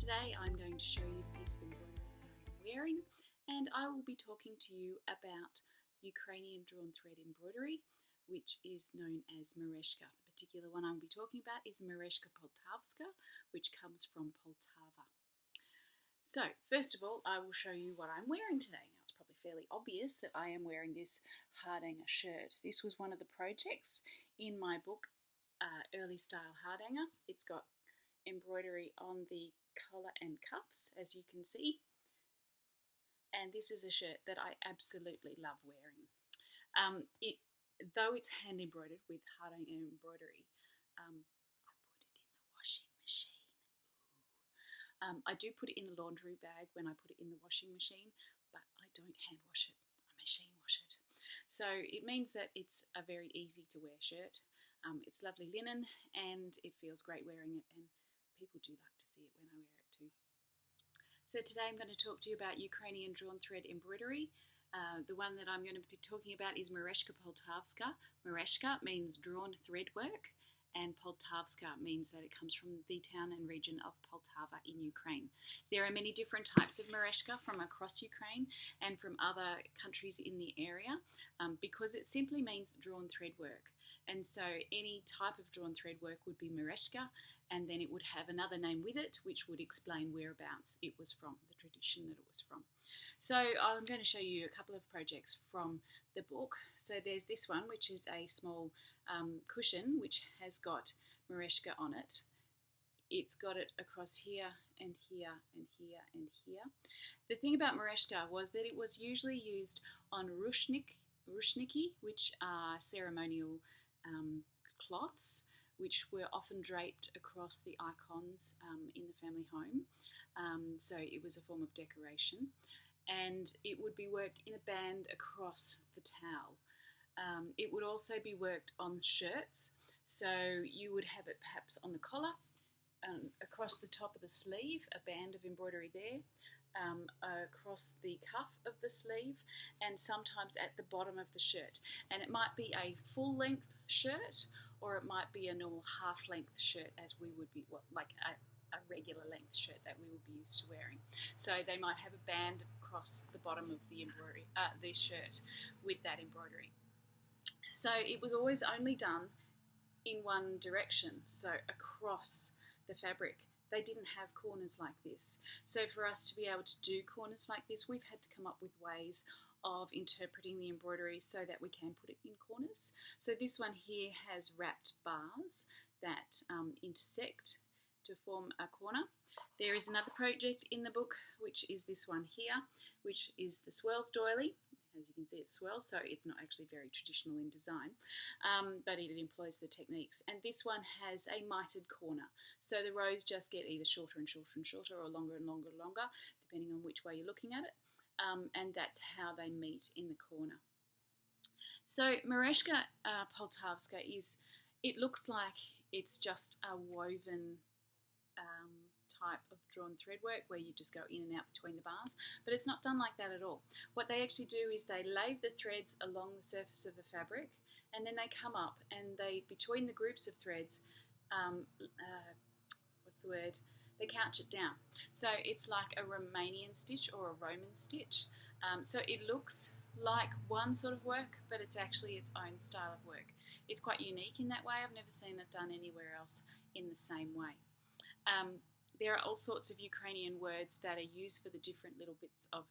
Today I'm going to show you the piece of embroidery that I am wearing, and I will be talking to you about Ukrainian drawn thread embroidery, which is known as Merezhka. The particular one I'll be talking about is Merezhka Poltavska, which comes from Poltava. So first of all, I will show you what I'm wearing today. Now it's probably fairly obvious that I am wearing this Hardanger shirt. This was one of the projects in my book, Early Style Hardanger. It's got embroidery on the collar and cuffs, as you can see, and this is a shirt that I absolutely love wearing. Though it's hand embroidered with Hardanger embroidery, I put it in the washing machine. I do put it in the laundry bag when I put it in the washing machine, but I don't hand wash it, I machine wash it. So it means that it's a very easy to wear shirt. It's lovely linen and it feels great wearing it, and people do like to see it when I wear it too. So today I'm going to talk to you about Ukrainian drawn thread embroidery. The one that I'm going to be talking about is Merezhka Poltavska. Merezhka means drawn thread work, and Poltavska means that it comes from the town and region of Poltava in Ukraine. There are many different types of Merezhka from across Ukraine and from other countries in the area, because it simply means drawn thread work. And so any type of drawn thread work would be Merezhka, and then it would have another name with it which would explain whereabouts it was from, the tradition that it was from. So I'm going to show you a couple of projects from the book. So there's this one, which is a small cushion which has got Merezhka on it. It's got it across here and here and here and here. The thing about Merezhka was that it was usually used on rushniki, which are ceremonial cloths, which were often draped across the icons in the family home. So it was a form of decoration, and it would be worked in a band across the towel. It would also be worked on shirts, so you would have it perhaps on the collar, across the top of the sleeve, a band of embroidery there, across the cuff of the sleeve, and sometimes at the bottom of the shirt. And it might be a full length shirt, or it might be a normal half length shirt, as we would be, like a regular length shirt that we would be used to wearing. So they might have a band across the bottom of the embroidery, the shirt, with that embroidery. So it was always only done in one direction, so across the fabric. They didn't have corners like this. So for us to be able to do corners like this, we've had to come up with ways of interpreting the embroidery so that we can put it in corners. So this one here has wrapped bars that intersect to form a corner. There is another project in the book, which is this one here, which is the Swirls doily. As you can see, it's swirls, so it's not actually very traditional in design, but it employs the techniques. And this one has a mitered corner, so the rows just get either shorter and shorter and shorter, or longer and longer and longer, depending on which way you're looking at it, and that's how they meet in the corner. So Merezhka Poltavska it looks like it's just a woven type of drawn thread work where you just go in and out between the bars, but it's not done like that at all. What they actually do is they lay the threads along the surface of the fabric, and then they come up and they, between the groups of threads, they couch it down. So it's like a Romanian stitch or a Roman stitch. So it looks like one sort of work, but it's actually its own style of work. It's quite unique in that way. I've never seen it done anywhere else in the same way. There are all sorts of Ukrainian words that are used for the different little bits of,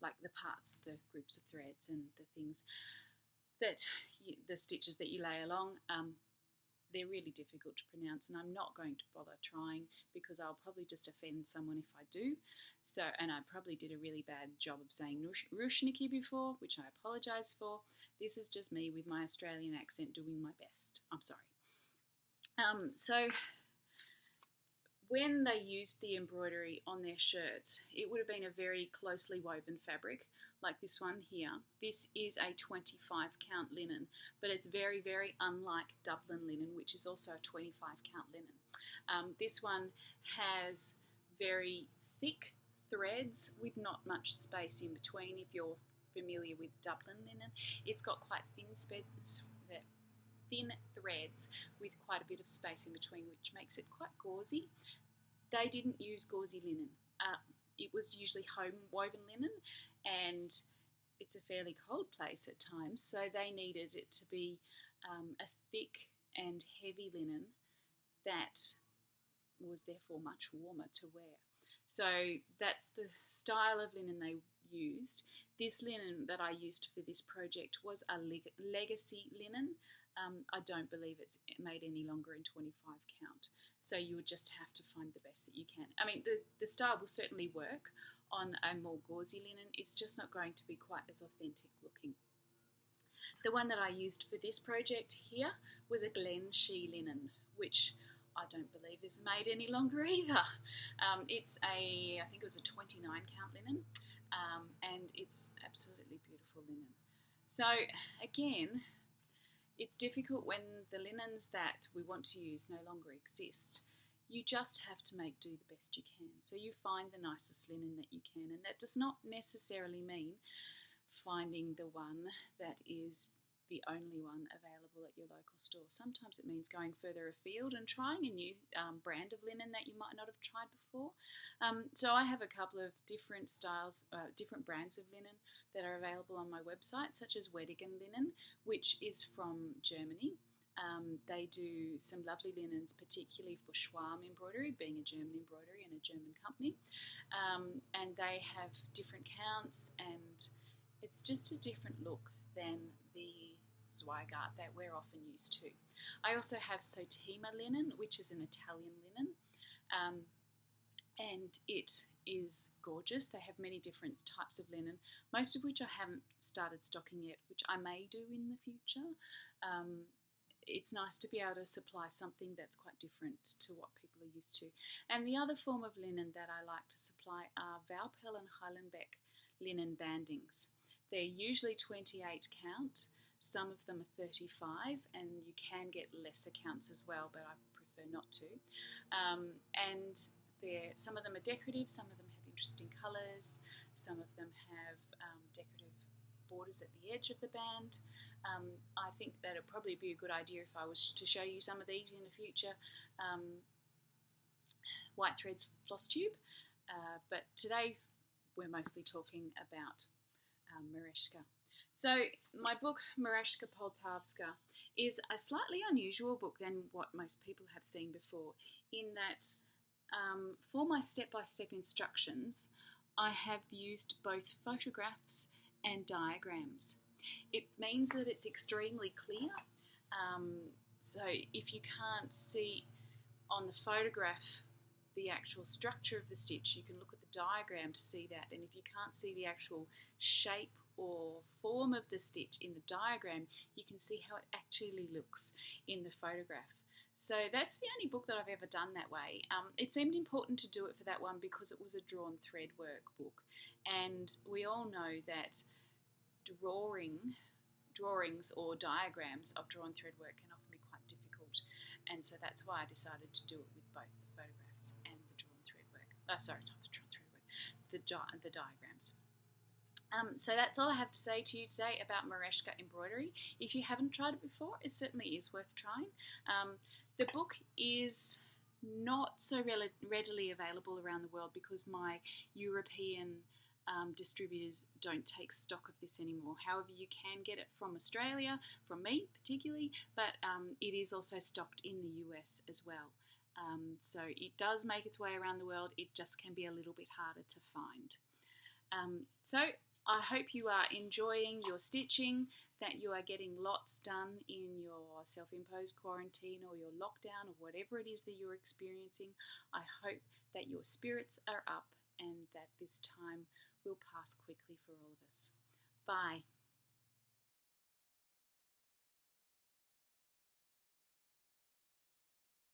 like the parts, the groups of threads and the things that, the stitches that you lay along. They're really difficult to pronounce, and I'm not going to bother trying because I'll probably just offend someone if I do. So, and I probably did a really bad job of saying rushniki before, which I apologise for. This is just me with my Australian accent doing my best. I'm sorry. So when they used the embroidery on their shirts, it would have been a very closely woven fabric, like this one here. This is a 25 count linen, but it's very, very unlike Dublin linen, which is also a 25 count linen. This one has very thick threads with not much space in between. If you're familiar with Dublin linen, it's got quite thin threads with quite a bit of space in between, which makes it quite gauzy. they didn't use gauzy linen. It was usually home woven linen, and it's a fairly cold place at times, so they needed it to be a thick and heavy linen that was therefore much warmer to wear. So that's the style of linen they used. This linen that I used for this project was a legacy linen. I don't believe it's made any longer in 25 count. So you would just have to find the best that you can. I mean, the style will certainly work on a more gauzy linen. It's just not going to be quite as authentic looking. The one that I used for this project here was a Glenshea linen, which I don't believe is made any longer either. It's I think it was a 29 count linen, and it's absolutely beautiful linen. So again, it's difficult when the linens that we want to use no longer exist. You just have to make do the best you can. So you find the nicest linen that you can, and that does not necessarily mean finding the one that is the only one available at your local store. Sometimes it means going further afield and trying a new brand of linen that you might not have tried before. So I have a couple of different styles, different brands of linen that are available on my website, such as Weddigen Linen, which is from Germany. They do some lovely linens, particularly for Schwarm embroidery, being a German embroidery and a German company. And they have different counts, and it's just a different look than the Zweigart that we're often used to. I also have Sotima linen, which is an Italian linen, and it is gorgeous. They have many different types of linen, most of which I haven't started stocking yet, which I may do in the future. It's nice to be able to supply something that's quite different to what people are used to. And the other form of linen that I like to supply are Vaupel and Heilenbeck linen bandings. They're usually 28 count, some of them are 35, and you can get lesser counts as well, but I prefer not to. And some of them are decorative, some of them have interesting colours, some of them have decorative borders at the edge of the band. I think that it'd probably be a good idea if I was to show you some of these in the future. White Threads FlossTube, but today we're mostly talking about Merezhka. So my book, Merezhka Poltavska, is a slightly unusual book than what most people have seen before, in that for my step-by-step instructions, I have used both photographs and diagrams. It means that it's extremely clear. So if you can't see on the photograph the actual structure of the stitch, you can look at the diagram to see that, and if you can't see the actual shape or form of the stitch in the diagram, you can see how it actually looks in the photograph. So that's the only book that I've ever done that way. It seemed important to do it for that one because it was a drawn thread work book, and we all know that drawings or diagrams of drawn thread work can often be quite difficult, and so that's why I decided to do it with both the photographs and the drawn thread work. Sorry, not the drawn thread work, the diagrams. So that's all I have to say to you today about Merezhka embroidery. If you haven't tried it before, it certainly is worth trying. The book is not so readily available around the world because my European distributors don't take stock of this anymore. However, you can get it from Australia, from me particularly, but it is also stocked in the US as well. So it does make its way around the world, it just can be a little bit harder to find. So I hope you are enjoying your stitching, that you are getting lots done in your self-imposed quarantine or your lockdown or whatever it is that you're experiencing. I hope that your spirits are up and that this time will pass quickly for all of us. Bye.